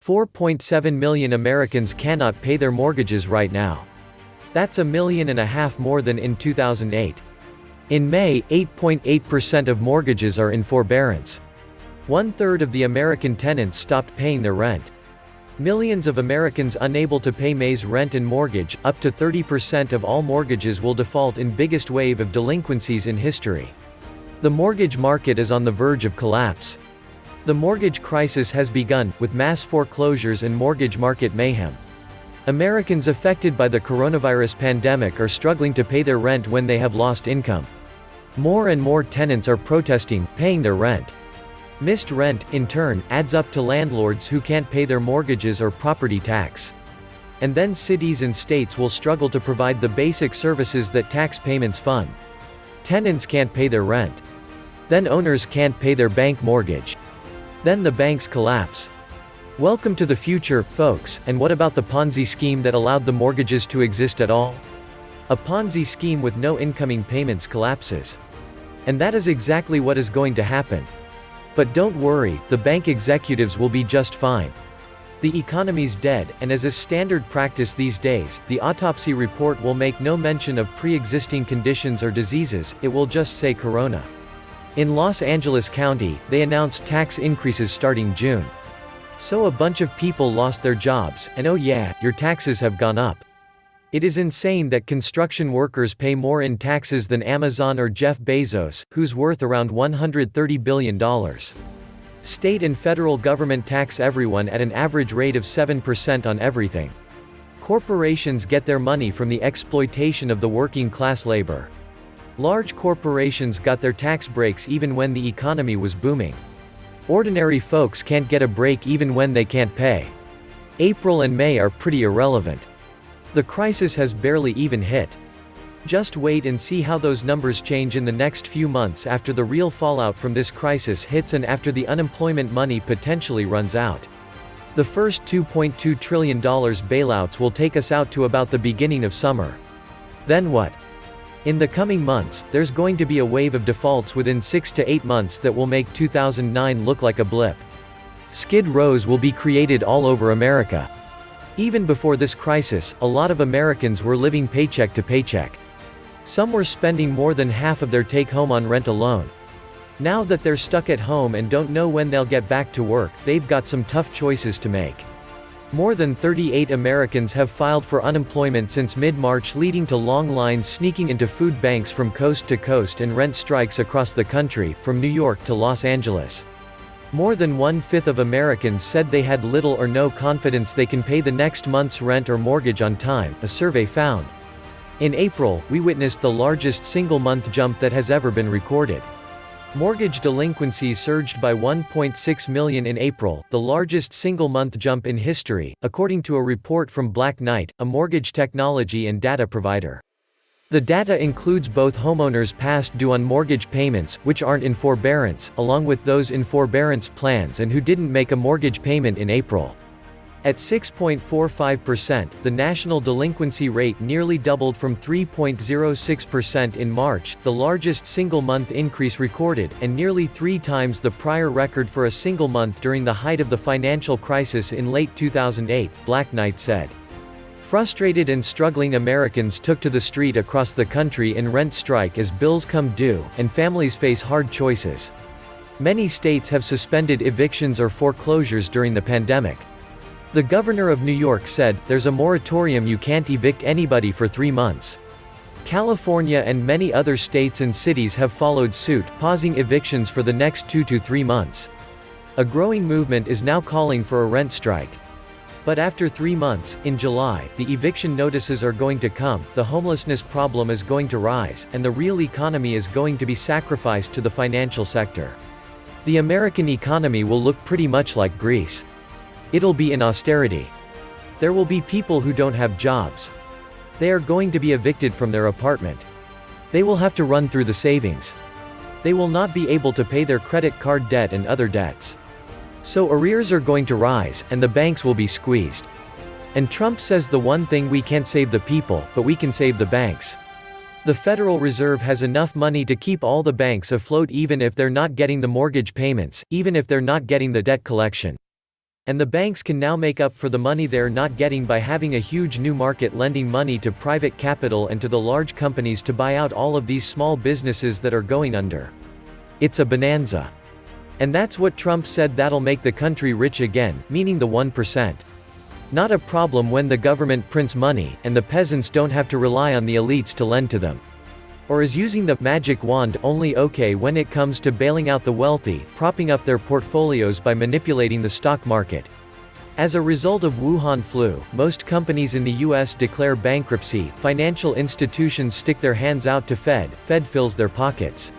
4.7 million Americans cannot pay their mortgages right now. That's 1.5 million more than in 2008. In May, 8.8% of mortgages are in forbearance. 1/3 of the American tenants stopped paying their rent. Millions of Americans unable to pay May's rent and mortgage. Up to 30% of all mortgages will default in biggest wave of delinquencies in history. The mortgage market is on the verge of collapse. The mortgage crisis has begun, with mass foreclosures and mortgage market mayhem. Americans affected by the coronavirus pandemic are struggling to pay their rent when they have lost income. More and more tenants are protesting, paying their rent. Missed rent, in turn, adds up to landlords who can't pay their mortgages or property tax. And then cities and states will struggle to provide the basic services that tax payments fund. Tenants can't pay their rent. Then owners can't pay their bank mortgage. Then the banks collapse. Welcome to the future, folks. And what about the Ponzi scheme that allowed the mortgages to exist at all? A Ponzi scheme with no incoming payments collapses. And that is exactly what is going to happen. But don't worry, the bank executives will be just fine. The economy's dead, and as is standard practice these days, the autopsy report will make no mention of pre-existing conditions or diseases, it will just say corona. In Los Angeles County, they announced tax increases starting June. So a bunch of people lost their jobs, and oh yeah, your taxes have gone up. It is insane that construction workers pay more in taxes than Amazon or Jeff Bezos, who's worth around $130 billion. State and federal government tax everyone at an average rate of 7% on everything. Corporations get their money from the exploitation of the working class labor. Large corporations got their tax breaks even when the economy was booming. Ordinary folks can't get a break even when they can't pay. April and May are pretty irrelevant. The crisis has barely even hit. Just wait and see how those numbers change in the next few months after the real fallout from this crisis hits and after the unemployment money potentially runs out. The first $2.2 trillion bailouts will take us out to about the beginning of summer. Then what? In the coming months, there's going to be a wave of defaults within 6 to 8 months that will make 2009 look like a blip. Skid rows will be created all over America. Even before this crisis, a lot of Americans were living paycheck to paycheck. Some were spending more than half of their take-home on rent alone. Now that they're stuck at home and don't know when they'll get back to work, they've got some tough choices to make. More than 38 Americans have filed for unemployment since mid-March, leading to long lines sneaking into food banks from coast to coast and rent strikes across the country, from New York to Los Angeles. More than 1/5 of Americans said they had little or no confidence they can pay the next month's rent or mortgage on time, a survey found. In April, we witnessed the largest single-month jump that has ever been recorded. Mortgage delinquencies surged by 1.6 million in April, the largest single-month jump in history, according to a report from Black Knight, a mortgage technology and data provider. The data includes both homeowners past due on mortgage payments, which aren't in forbearance, along with those in forbearance plans and who didn't make a mortgage payment in April. At 6.45%, the national delinquency rate nearly doubled from 3.06% in March, the largest single-month increase recorded, and nearly 3 times the prior record for a single month during the height of the financial crisis in late 2008, Black Knight said. Frustrated and struggling Americans took to the street across the country in rent strike as bills come due, and families face hard choices. Many states have suspended evictions or foreclosures during the pandemic. The governor of New York said, "There's a moratorium, you can't evict anybody for 3 months." California and many other states and cities have followed suit, pausing evictions for the next 2 to 3 months. A growing movement is now calling for a rent strike. But after 3 months, in July, the eviction notices are going to come, the homelessness problem is going to rise, and the real economy is going to be sacrificed to the financial sector. The American economy will look pretty much like Greece. It'll be in austerity. There will be people who don't have jobs. They are going to be evicted from their apartment. They will have to run through the savings. They will not be able to pay their credit card debt and other debts. So arrears are going to rise, and the banks will be squeezed. And Trump says the one thing we can't save the people, but we can save the banks. The Federal Reserve has enough money to keep all the banks afloat even if they're not getting the mortgage payments, even if they're not getting the debt collection. And the banks can now make up for the money they're not getting by having a huge new market lending money to private capital and to the large companies to buy out all of these small businesses that are going under. It's a bonanza. And that's what Trump said that'll make the country rich again, meaning the 1%. Not a problem when the government prints money, and the peasants don't have to rely on the elites to lend to them. Or is using the magic wand only okay when it comes to bailing out the wealthy, propping up their portfolios by manipulating the stock market? As a result of Wuhan flu, most companies in the US declare bankruptcy, financial institutions stick their hands out to Fed fills their pockets.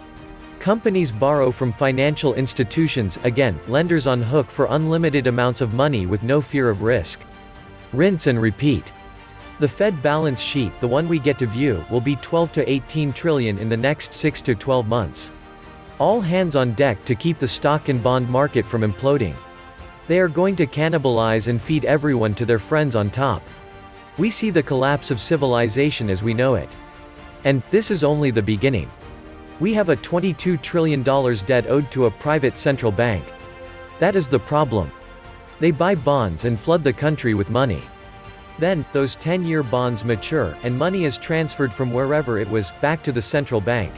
Companies borrow from financial institutions, again, lenders on hook for unlimited amounts of money with no fear of risk. Rinse and repeat. The Fed balance sheet, the one we get to view, will be 12 to 18 trillion in the next 6 to 12 months. All hands on deck to keep the stock and bond market from imploding. They are going to cannibalize and feed everyone to their friends on top. We see the collapse of civilization as we know it. And this is only the beginning. We have a $22 trillion debt owed to a private central bank. That is the problem. They buy bonds and flood the country with money. Then, those 10-year bonds mature, and money is transferred from wherever it was, back to the central bank.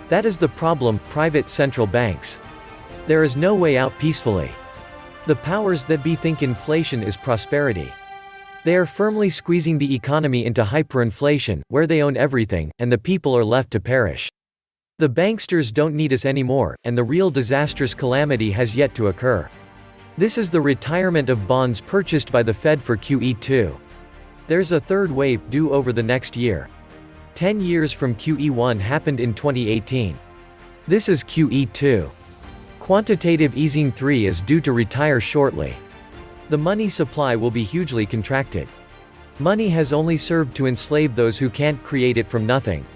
That is the problem, private central banks. There is no way out peacefully. The powers that be think inflation is prosperity. They are firmly squeezing the economy into hyperinflation, where they own everything, and the people are left to perish. The banksters don't need us anymore, and the real disastrous calamity has yet to occur. This is the retirement of bonds purchased by the Fed for QE2. There's a third wave, due over the next year. 10 years from QE1 happened in 2018. This is QE2. Quantitative easing 3 is due to retire shortly. The money supply will be hugely contracted. Money has only served to enslave those who can't create it from nothing.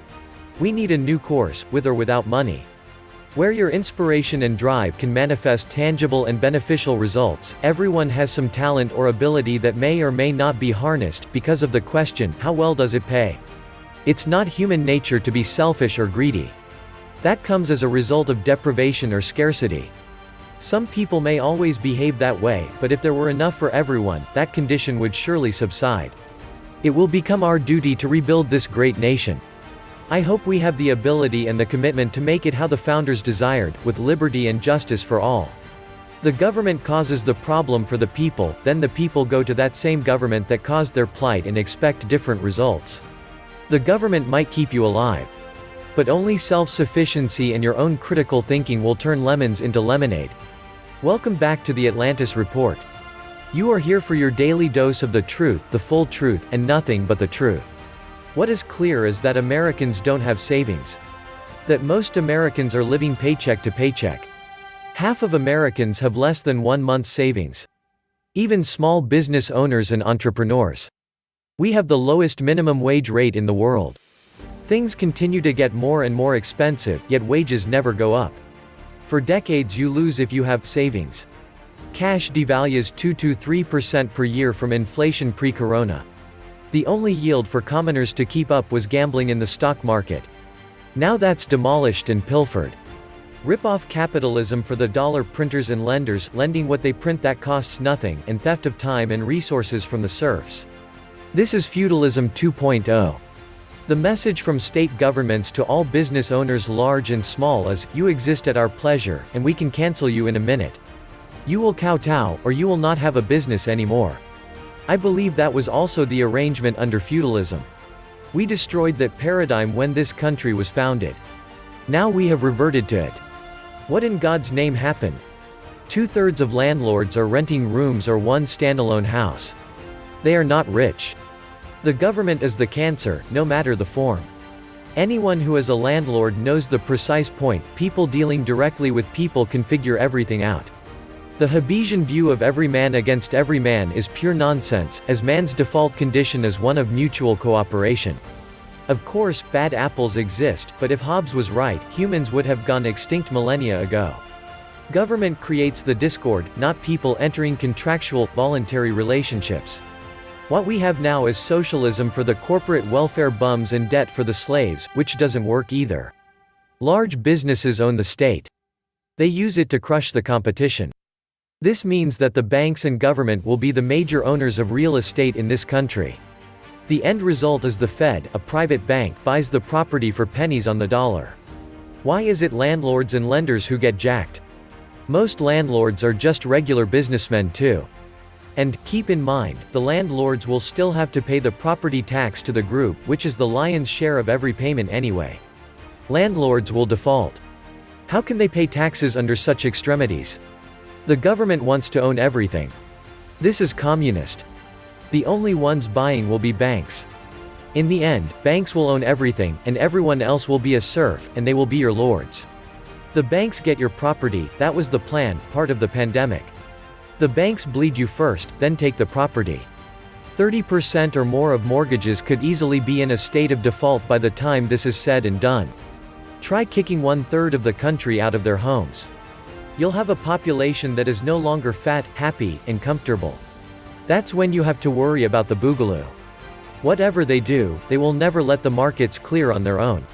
We need a new course, with or without money. Where your inspiration and drive can manifest tangible and beneficial results, everyone has some talent or ability that may or may not be harnessed, because of the question, how well does it pay? It's not human nature to be selfish or greedy. That comes as a result of deprivation or scarcity. Some people may always behave that way, but if there were enough for everyone, that condition would surely subside. It will become our duty to rebuild this great nation. I hope we have the ability and the commitment to make it how the founders desired, with liberty and justice for all. The government causes the problem for the people, then the people go to that same government that caused their plight and expect different results. The government might keep you alive. But only self-sufficiency and your own critical thinking will turn lemons into lemonade. Welcome back to the Atlantis Report. You are here for your daily dose of the truth, the full truth, and nothing but the truth. What is clear is that Americans don't have savings. That most Americans are living paycheck to paycheck. Half of Americans have less than 1 month's savings. Even small business owners and entrepreneurs. We have the lowest minimum wage rate in the world. Things continue to get more and more expensive, yet wages never go up. For decades you lose if you have savings. Cash devalues 2 to 3% per year from inflation pre-corona. The only yield for commoners to keep up was gambling in the stock market. Now that's demolished and pilfered. Rip-off capitalism for the dollar printers and lenders, lending what they print that costs nothing, and theft of time and resources from the serfs. This is feudalism 2.0. The message from state governments to all business owners large and small is, you exist at our pleasure, and we can cancel you in a minute. You will kowtow, or you will not have a business anymore. I believe that was also the arrangement under feudalism. We destroyed that paradigm when this country was founded. Now we have reverted to it. What in God's name happened? 2/3 of landlords are renting rooms or one standalone house. They are not rich. The government is the cancer, no matter the form. Anyone who is a landlord knows the precise point, people dealing directly with people can figure everything out. The Hobbesian view of every man against every man is pure nonsense, as man's default condition is one of mutual cooperation. Of course, bad apples exist, but if Hobbes was right, humans would have gone extinct millennia ago. Government creates the discord, not people entering contractual, voluntary relationships. What we have now is socialism for the corporate welfare bums and debt for the slaves, which doesn't work either. Large businesses own the state. They use it to crush the competition. This means that the banks and government will be the major owners of real estate in this country. The end result is the Fed, a private bank, buys the property for pennies on the dollar. Why is it landlords and lenders who get jacked? Most landlords are just regular businessmen too. And, keep in mind, the landlords will still have to pay the property tax to the group, which is the lion's share of every payment anyway. Landlords will default. How can they pay taxes under such extremities? The government wants to own everything. This is communist. The only ones buying will be banks. In the end, banks will own everything, and everyone else will be a serf, and they will be your lords. The banks get your property, that was the plan, part of the pandemic. The banks bleed you first, then take the property. 30% or more of mortgages could easily be in a state of default by the time this is said and done. Try kicking 1/3 of the country out of their homes. You'll have a population that is no longer fat, happy, and comfortable. That's when you have to worry about the boogaloo. Whatever they do, they will never let the markets clear on their own.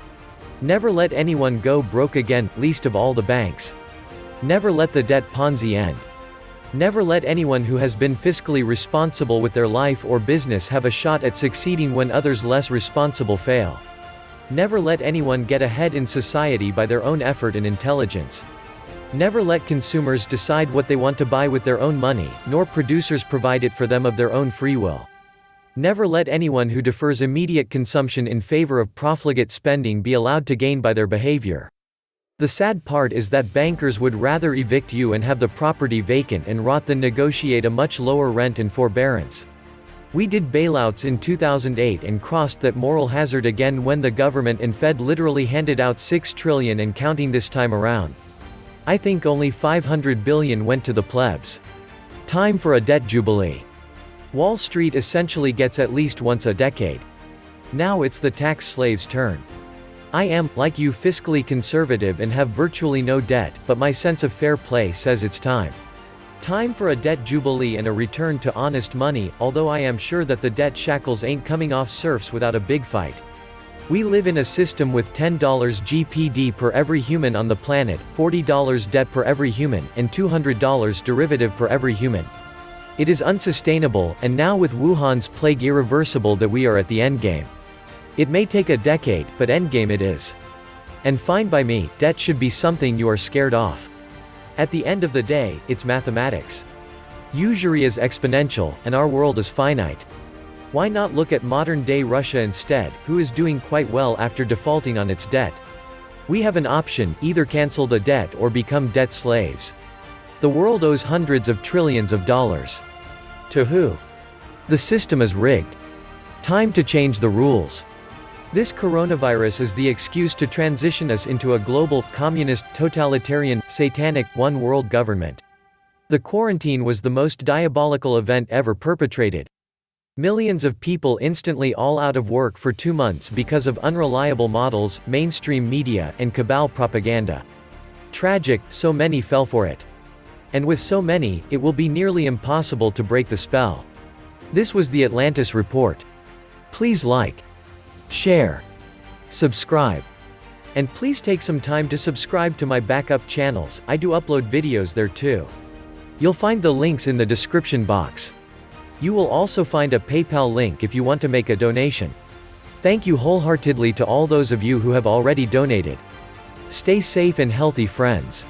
Never let anyone go broke again, least of all the banks. Never let the debt Ponzi end. Never let anyone who has been fiscally responsible with their life or business have a shot at succeeding when others less responsible fail. Never let anyone get ahead in society by their own effort and intelligence. Never let consumers decide what they want to buy with their own money, nor producers provide it for them of their own free will. Never let anyone who defers immediate consumption in favor of profligate spending be allowed to gain by their behavior. The sad part is that bankers would rather evict you and have the property vacant and rot than negotiate a much lower rent and forbearance. We did bailouts in 2008 and crossed that moral hazard again when the government and Fed literally handed out $6 trillion and counting this time around. I think only $500 billion went to the plebs. Time for a debt jubilee. Wall Street essentially gets at least once a decade. Now it's the tax slave's turn. I am, like you, fiscally conservative and have virtually no debt, but my sense of fair play says it's time. Time for a debt jubilee and a return to honest money, although I am sure that the debt shackles ain't coming off serfs without a big fight. We live in a system with $10 GPD per every human on the planet, $40 debt per every human, and $200 derivative per every human. It is unsustainable, and now with Wuhan's plague irreversible that we are at the endgame. It may take a decade, but endgame it is. And fine by me, debt should be something you are scared off. At the end of the day, it's mathematics. Usury is exponential, and our world is finite. Why not look at modern-day Russia instead, who is doing quite well after defaulting on its debt? We have an option, either cancel the debt or become debt slaves. The world owes hundreds of trillions of dollars. To who? The system is rigged. Time to change the rules. This coronavirus is the excuse to transition us into a global, communist, totalitarian, satanic, one-world government. The quarantine was the most diabolical event ever perpetrated. Millions of people instantly all out of work for 2 months because of unreliable models, mainstream media, and cabal propaganda. Tragic, so many fell for it. And with so many, it will be nearly impossible to break the spell. This was the Atlantis Report. Please like, share, subscribe. And please take some time to subscribe to my backup channels, I do upload videos there too. You'll find the links in the description box. You will also find a PayPal link if you want to make a donation. Thank you wholeheartedly to all those of you who have already donated. Stay safe and healthy, friends.